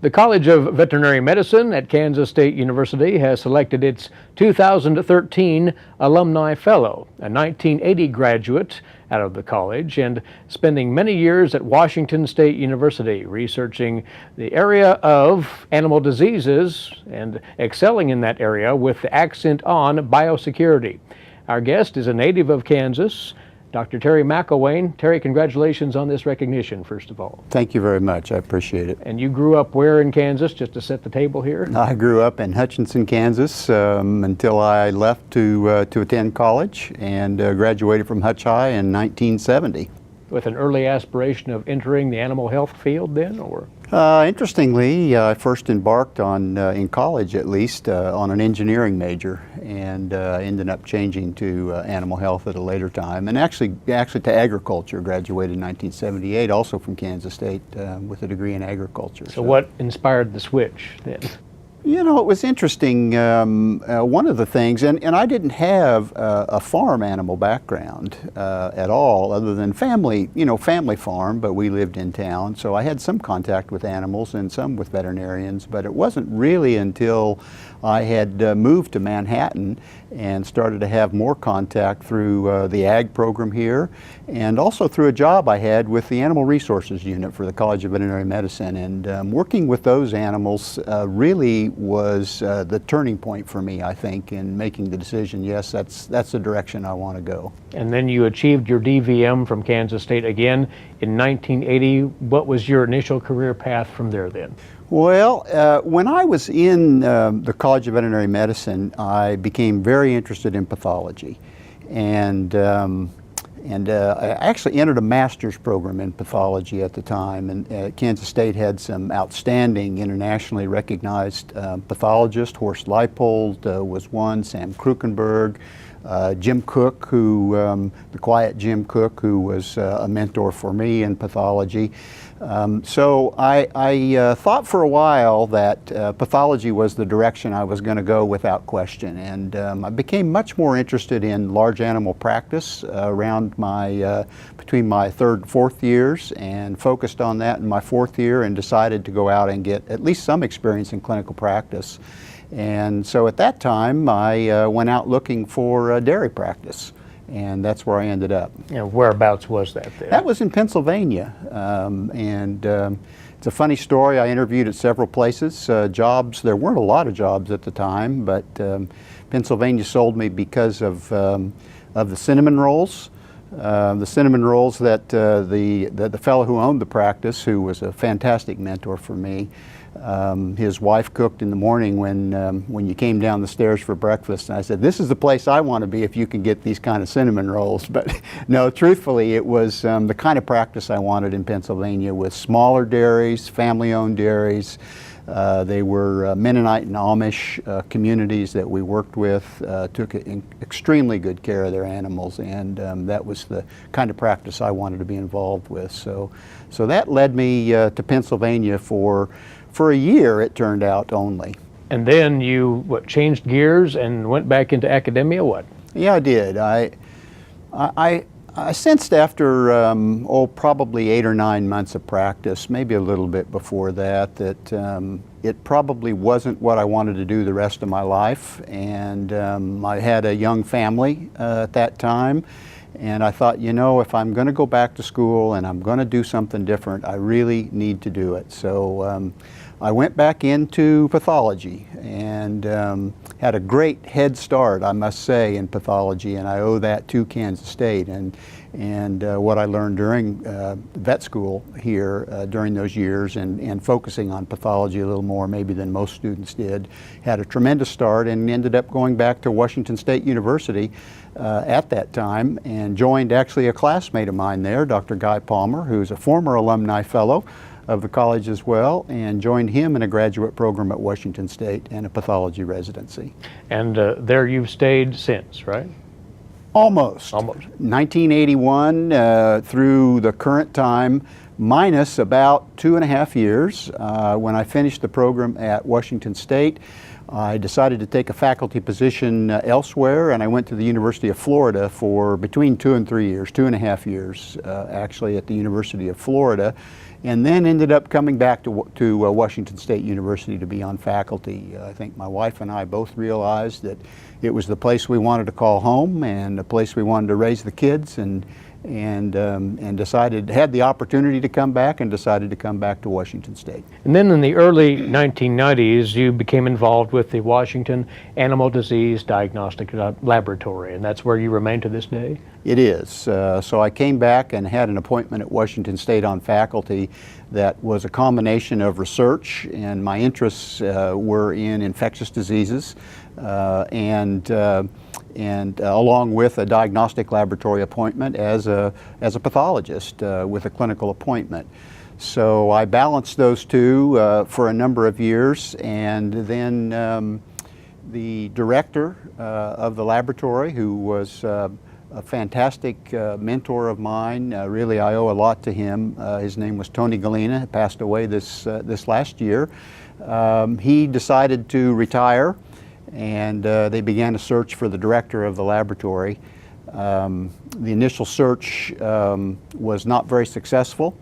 The College of Veterinary Medicine at Kansas State University has selected its 2013 Alumni Fellow, a 1980 graduate out of the college and spending many years at Washington State University researching the area of animal diseases and excelling in that area with the accent on biosecurity. Our guest is a native of Kansas, Dr. Terry McElwain. Terry, congratulations on this recognition, first of all. Thank you very much. I appreciate it. And you grew up where in Kansas, just to set the table here? I grew up in Hutchinson, Kansas, until I left to attend college and graduated from Hutch High in 1970. With an early aspiration of entering the animal health field then, or? Interestingly, I first embarked on, in college at least, on an engineering major, and ended up changing to animal health at a later time, and actually to agriculture. Graduated in 1978, also from Kansas State, with a degree in agriculture. So what inspired the switch then? You know, it was interesting. One of the things, and I didn't have a farm animal background at all, other than family farm, but we lived in town, so I had some contact with animals and some with veterinarians, but it wasn't really until I had moved to Manhattan and started to have more contact through the ag program here, and also through a job I had with the Animal Resources Unit for the College of Veterinary Medicine. And working with those animals really was the turning point for me, I think, in making the decision, yes, that's the direction I want to go. And then you achieved your D.V.M. from Kansas State again in 1980. What was your initial career path from there then? Well, when I was in the College of Veterinary Medicine, I became very interested in pathology, and I actually entered a master's program in pathology at the time. And Kansas State had some outstanding internationally recognized pathologists. Horst Leipold was one, Sam Krukenberg, Jim Cook, the quiet Jim Cook, who was a mentor for me in pathology. So I thought for a while that pathology was the direction I was going to go without question, and I became much more interested in large animal practice around between my third and fourth years, and focused on that in my fourth year and decided to go out and get at least some experience in clinical practice. And so at that time I went out looking for dairy practice. And that's where I ended up. And whereabouts was that there? That was in Pennsylvania. It's a funny story. I interviewed at several places. Jobs, there weren't a lot of jobs at the time, but Pennsylvania sold me because of the cinnamon rolls. The cinnamon rolls that the fellow who owned the practice, who was a fantastic mentor for me, his wife cooked in the morning when you came down the stairs for breakfast, and I said, "This is the place I want to be if you can get these kind of cinnamon rolls." But no, truthfully, it was the kind of practice I wanted in Pennsylvania, with smaller dairies, family-owned dairies. They were Mennonite and Amish communities that we worked with, took extremely good care of their animals, and that was the kind of practice I wanted to be involved with. So that led me to Pennsylvania for a year, it turned out, only. And then you, changed gears and went back into academia, what? Yeah, I did. I sensed after, probably 8 or 9 months of practice, maybe a little bit before that, that it probably wasn't what I wanted to do the rest of my life. And I had a young family at that time. And I thought, you know, if I'm going to go back to school and I'm going to do something different, I really need to do it. So I went back into pathology and had a great head start, I must say, in pathology, and I owe that to Kansas State and what I learned during vet school here during those years, and focusing on pathology a little more maybe than most students did. Had a tremendous start and ended up going back to Washington State University at that time, and joined actually a classmate of mine there, Dr. Guy Palmer, who's a former Alumni Fellow of the college as well, and joined him in a graduate program at Washington State and a pathology residency. And there you've stayed since, right? Almost. 1981 through the current time, minus about 2.5 years. When I finished the program at Washington State, I decided to take a faculty position elsewhere, and I went to the University of Florida for between 2 and 3 years, 2.5 years actually at the University of Florida, and then ended up coming back to Washington State University to be on faculty. I think my wife and I both realized that it was the place we wanted to call home and the place we wanted to raise the kids, and had the opportunity to come back and decided to come back to Washington State. And then in the early 1990s, you became involved with the Washington Animal Disease Diagnostic Laboratory, and that's where you remain to this day? It is. So I came back and had an appointment at Washington State on faculty that was a combination of research, and my interests were in infectious diseases and along with a diagnostic laboratory appointment as a pathologist with a clinical appointment. So I balanced those two for a number of years, and then the director of the laboratory, who was a fantastic mentor of mine, really I owe a lot to him. His name was Tony Galena, passed away this last year. He decided to retire, and they began a search for the director of the laboratory. The initial search was not very successful,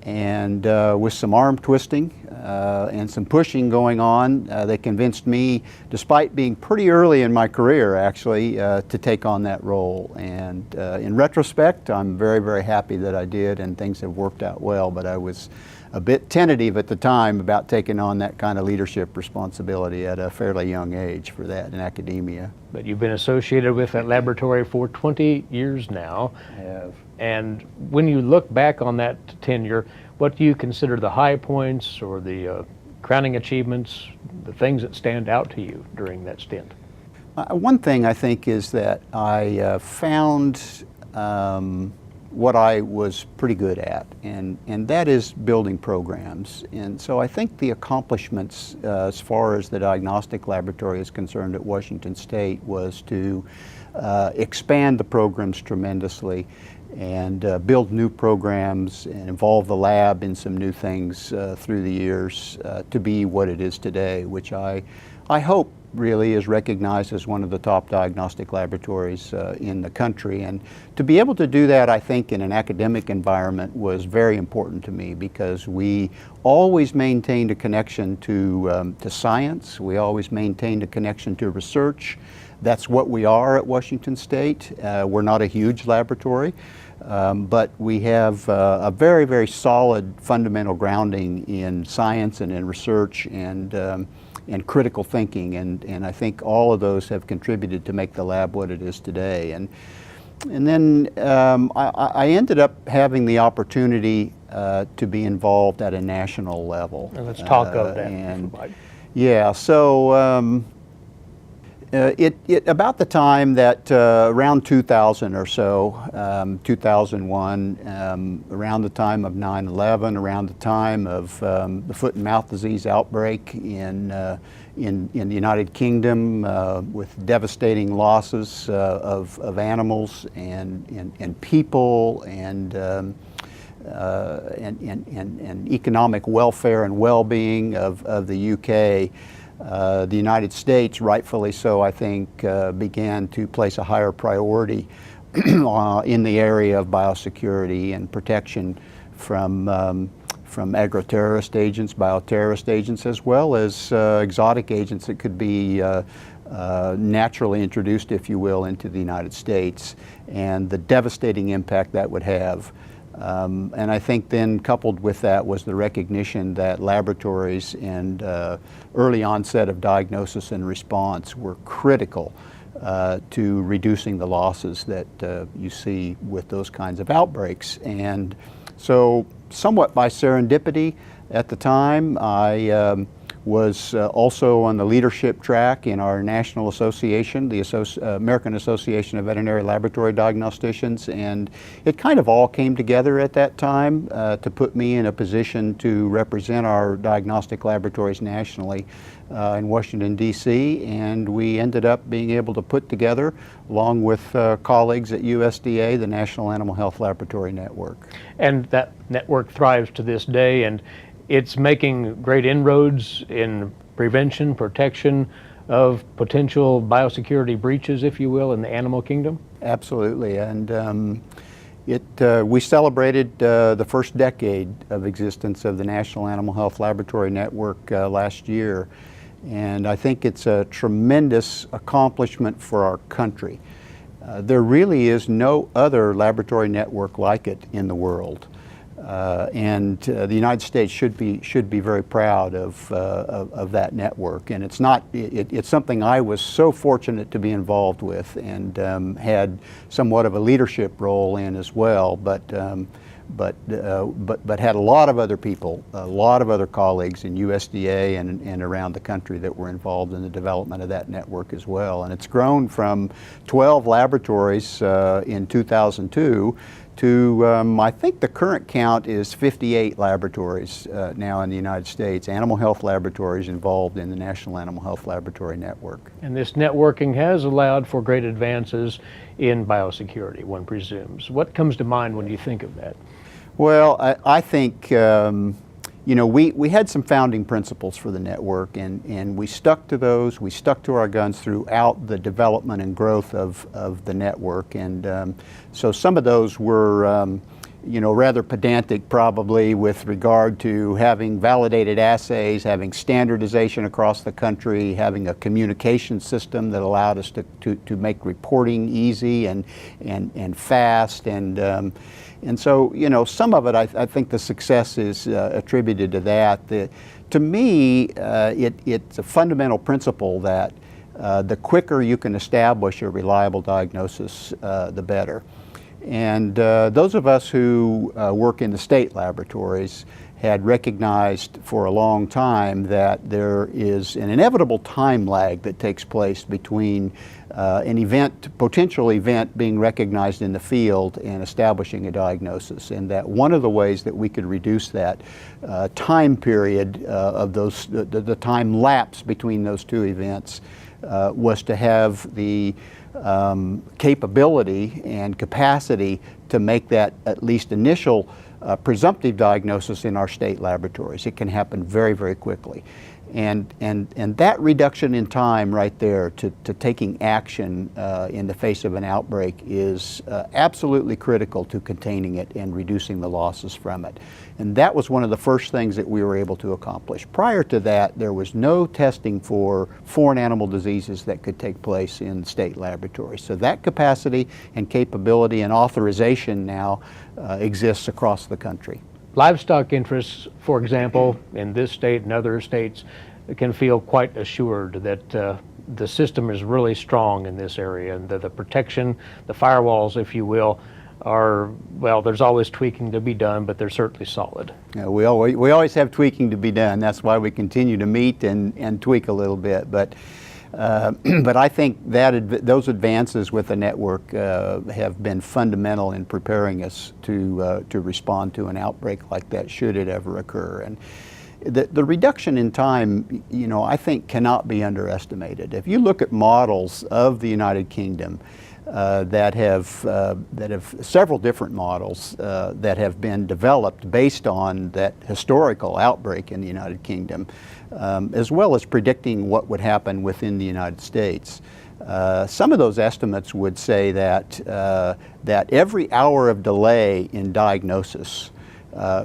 and with some arm twisting and some pushing going on, they convinced me, despite being pretty early in my career actually, to take on that role. And in retrospect, I'm very, very happy that I did, and things have worked out well, but I was a bit tentative at the time about taking on that kind of leadership responsibility at a fairly young age for that in academia. But you've been associated with that laboratory for 20 years now. I have. And when you look back on that tenure, what do you consider the high points or the crowning achievements, the things that stand out to you during that stint? One thing I think is that I found what I was pretty good at, and that is building programs. And so I think the accomplishments as far as the diagnostic laboratory is concerned at Washington State was to expand the programs tremendously and build new programs and involve the lab in some new things through the years to be what it is today, which I hope really is recognized as one of the top diagnostic laboratories in the country. And to be able to do that, I think, in an academic environment was very important to me, because we always maintained a connection to science. We always maintained a connection to research. That's what we are at Washington State. We're not a huge laboratory, but we have a very, very solid fundamental grounding in science and in research and critical thinking, and I think all of those have contributed to make the lab what it is today. And then I ended up having the opportunity to be involved at a national level. And let's talk of that. Yeah, so about the time that around 2000 or so, 2001, around the time of 9/11, around the time of the foot and mouth disease outbreak in the United Kingdom, with devastating losses of animals and people and economic welfare and well-being of the UK. The United States, rightfully so, I think, began to place a higher priority in the area of biosecurity and protection from agro-terrorist agents, bioterrorist agents, as well as exotic agents that could be naturally introduced, if you will, into the United States, and the devastating impact that would have. And I think then coupled with that was the recognition that laboratories and early onset of diagnosis and response were critical to reducing the losses that you see with those kinds of outbreaks. And so somewhat by serendipity at the time, I was also on the leadership track in our national association, the American Association of Veterinary Laboratory Diagnosticians, and it kind of all came together at that time to put me in a position to represent our diagnostic laboratories nationally in Washington, D.C., and we ended up being able to put together, along with colleagues at USDA, the National Animal Health Laboratory Network. And that network thrives to this day, and it's making great inroads in prevention, protection of potential biosecurity breaches, if you will, in the animal kingdom? Absolutely, and we celebrated the first decade of existence of the National Animal Health Laboratory Network last year, and I think it's a tremendous accomplishment for our country. There really is no other laboratory network like it in the world. And the United States should be very proud of that network, and it's something I was so fortunate to be involved with, and had somewhat of a leadership role in as well. But had a lot of other people, a lot of other colleagues in USDA and around the country that were involved in the development of that network as well. And it's grown from 12 laboratories in 2002 to, I think the current count is 58 laboratories now in the United States, animal health laboratories involved in the National Animal Health Laboratory Network. And this networking has allowed for great advances in biosecurity, one presumes. What comes to mind when you think of that? Well, I think, you know, we had some founding principles for the network, and we stuck to those. We stuck to our guns throughout the development and growth of the network. And so some of those were, you know, rather pedantic probably with regard to having validated assays, having standardization across the country, having a communication system that allowed us to make reporting easy and fast. And so, you know, some of it, I think the success is attributed to that. To me, it's a fundamental principle that the quicker you can establish a reliable diagnosis, the better. And those of us who work in the state laboratories had recognized for a long time that there is an inevitable time lag that takes place between an potential event being recognized in the field and establishing a diagnosis, and that one of the ways that we could reduce that time period of the time lapse between those two events was to have the capability and capacity to make that at least initial presumptive diagnosis in our state laboratories. It can happen very, very quickly. And that reduction in time right there to taking action in the face of an outbreak is absolutely critical to containing it and reducing the losses from it. And that was one of the first things that we were able to accomplish. Prior to that, there was no testing for foreign animal diseases that could take place in state laboratories. So that capacity and capability and authorization now exists across the country. Livestock interests, for example, in this state and other states can feel quite assured that the system is really strong in this area, and the protection, the firewalls, if you will, are, well, there's always tweaking to be done, but they're certainly solid. Yeah, we always have tweaking to be done. That's why we continue to meet and tweak a little bit. But I think that those advances with the network have been fundamental in preparing us to respond to an outbreak like that should it ever occur. And the reduction in time, you know, I think cannot be underestimated. If you look at models of the United Kingdom that have several different models that have been developed based on that historical outbreak in the United Kingdom, as well as predicting what would happen within the United States. Some of those estimates would say that every hour of delay in diagnosis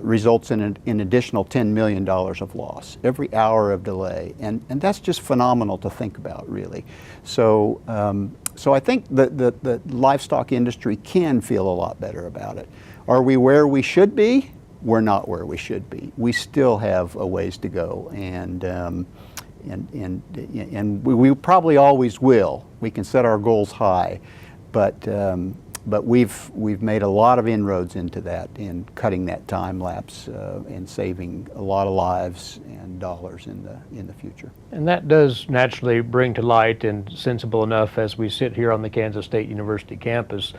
results in an additional $10 million of loss, every hour of delay. And that's just phenomenal to think about, really. So I think the livestock industry can feel a lot better about it. Are we where we should be? We're not where we should be. We still have a ways to go, and we probably always will. We can set our goals high, but we've made a lot of inroads into that in cutting that time lapse and saving a lot of lives and dollars in the future. And that does naturally bring to light, and sensible enough as we sit here on the Kansas State University campus,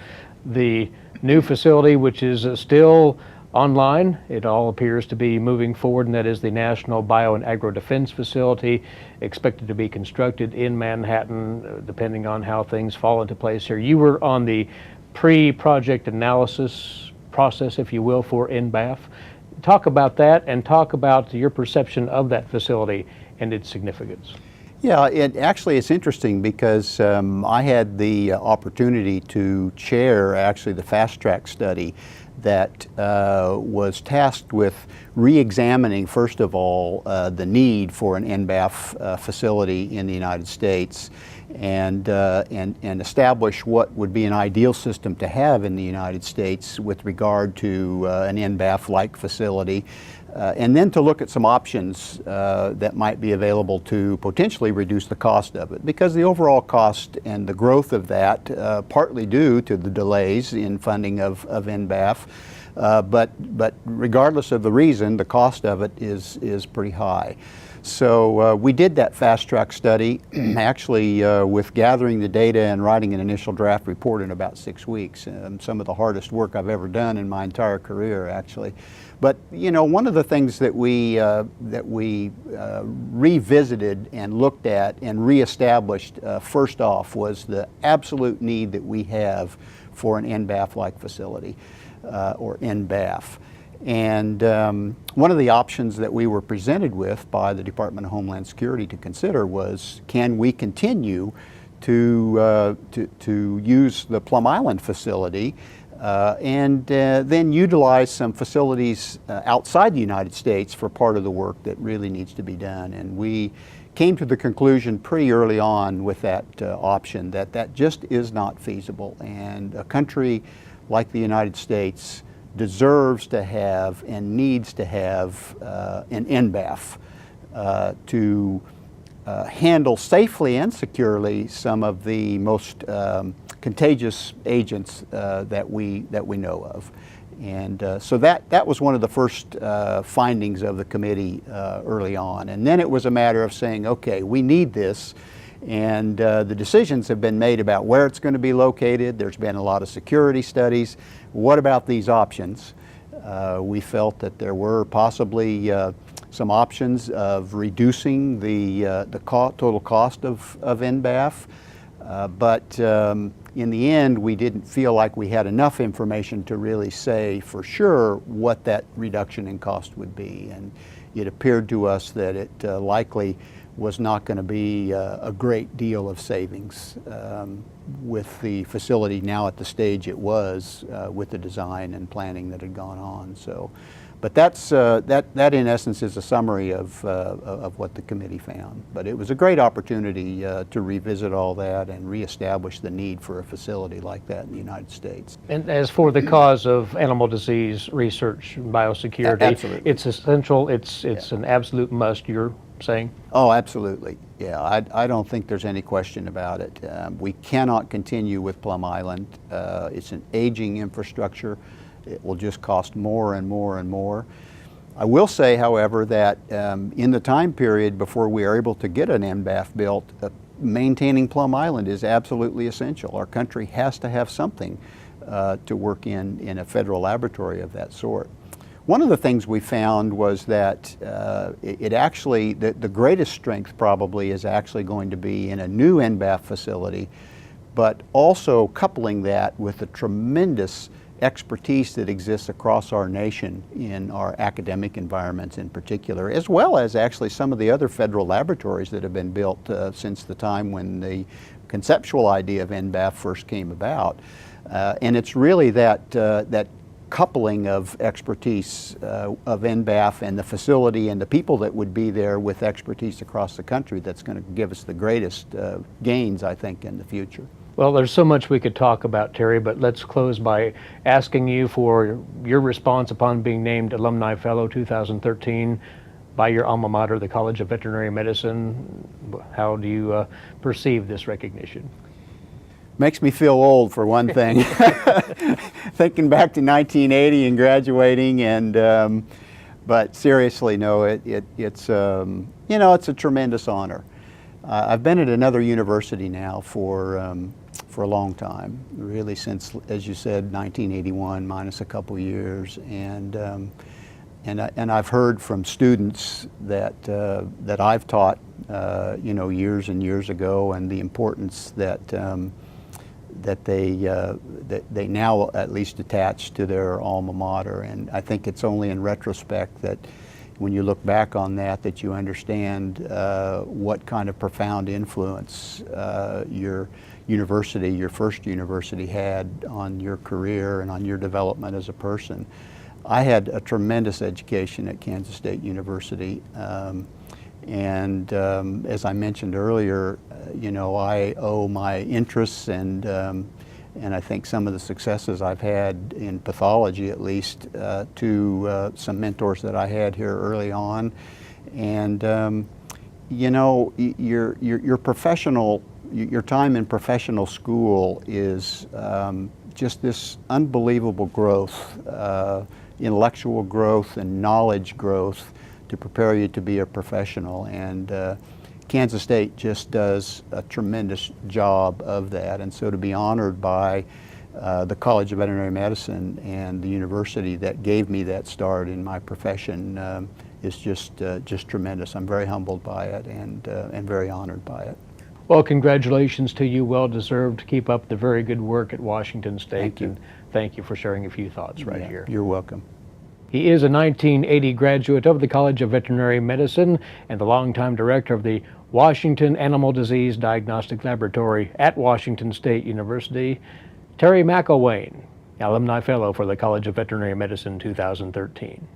the new facility, which is still online. It all appears to be moving forward, and that is the National Bio and Agro Defense Facility, expected to be constructed in Manhattan, depending on how things fall into place here. You were on the pre-project analysis process, if you will, for NBAF. Talk about that, and talk about your perception of that facility and its significance. Yeah, it's interesting because I had the opportunity to chair actually the fast track study that was tasked with re-examining, first of all, the need for an NBAF facility in the United States and establish what would be an ideal system to have in the United States with regard to an NBAF-like facility. And then to look at some options that might be available to potentially reduce the cost of it, because the overall cost and the growth of that, partly due to the delays in funding of NBAF, but regardless of the reason, the cost of it is pretty high. So we did that fast track study, actually with gathering the data and writing an initial draft report in about 6 weeks. Some of the hardest work I've ever done in my entire career, actually. But you know, one of the things that we revisited and looked at and reestablished first off was the absolute need that we have for an NBAF-like facility, or NBAF. And one of the options that we were presented with by the Department of Homeland Security to consider was, can we continue to use the Plum Island facility and then utilize some facilities outside the United States for part of the work that really needs to be done. And we came to the conclusion pretty early on with that option that that just is not feasible. And a country like the United States deserves to have and needs to have an NBAF to handle safely and securely some of the most contagious agents that we know of. And so that was one of the first findings of the committee early on. And then it was a matter of saying, okay, we need this. And the decisions have been made about where it's going to be located. There's been a lot of security studies. What about these options? We felt that there were possibly some options of reducing the total cost of NBAF, but in the end we didn't feel like we had enough information to really say for sure what that reduction in cost would be. And it appeared to us that it likely was not going to be a great deal of savings with the facility now at the stage it was with the design and planning that had gone on. So, but that's that in essence is a summary of what the committee found. But it was a great opportunity to revisit all that and reestablish the need for a facility like that in the United States. And as for the cause of animal disease research, biosecurity, absolutely. It's essential. It's an absolute must, you're saying? Oh, absolutely. Yeah, I don't think there's any question about it. We cannot continue with Plum Island. It's an aging infrastructure. It will just cost more and more and more. I will say, however, that in the time period before we are able to get an NBAF built, maintaining Plum Island is absolutely essential. Our country has to have something to work in a federal laboratory of that sort. One of the things we found was that it actually, the greatest strength probably is actually going to be in a new NBAF facility, but also coupling that with the tremendous expertise that exists across our nation in our academic environments in particular, as well as actually some of the other federal laboratories that have been built since the time when the conceptual idea of NBAF first came about. And it's really that coupling of expertise of NBAF and the facility and the people that would be there with expertise across the country that's going to give us the greatest gains, I think, in the future. Well, there's so much we could talk about, Terry, but let's close by asking you for your response upon being named Alumni Fellow 2013 by your alma mater, the College of Veterinary Medicine. How do you perceive this recognition? Makes me feel old, for one thing. Thinking back to 1980 and graduating, and but seriously, no, it's you know, it's a tremendous honor. I've been at another university now for a long time, really since, as you said, 1981, minus a couple years, and I've heard from students that that I've taught, you know, years and years ago, and the importance that that they now at least attach to their alma mater. And I think it's only in retrospect that when you look back on that, that you understand what kind of profound influence your university, your first university, had on your career and on your development as a person. I had a tremendous education at Kansas State University, and as I mentioned earlier, you know, I owe my interests and I think some of the successes I've had in pathology, at least, to some mentors that I had here early on. And you know, your professional, your time in professional school is just this unbelievable growth, intellectual growth and knowledge growth to prepare you to be a professional. And Kansas State just does a tremendous job of that. And so to be honored by the College of Veterinary Medicine and the university that gave me that start in my profession is just tremendous. I'm very humbled by it and very honored by it. Well, congratulations to you. Well deserved. Keep up the very good work at Washington State. Thank you. And thank you for sharing a few thoughts right here. You're welcome. He is a 1980 graduate of the College of Veterinary Medicine and the longtime director of the Washington Animal Disease Diagnostic Laboratory at Washington State University, Terry McElwain, Alumni Fellow for the College of Veterinary Medicine 2013.